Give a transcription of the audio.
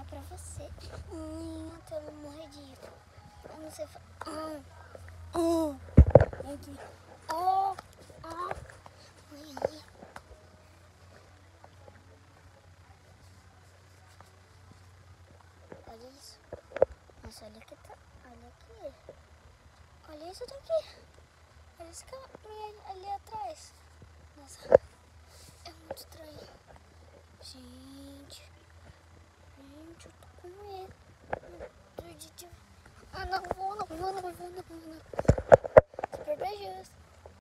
mostrar pra você. Ai, eu tô mordida. Eu não sei falar. Aqui. Olha isso. Nossa, olha aqui. Olha aqui. Olha isso daqui. Olha isso que ali atrás. Nossa, é muito estranho. Gente, eu tô com medo. Ah, não vou.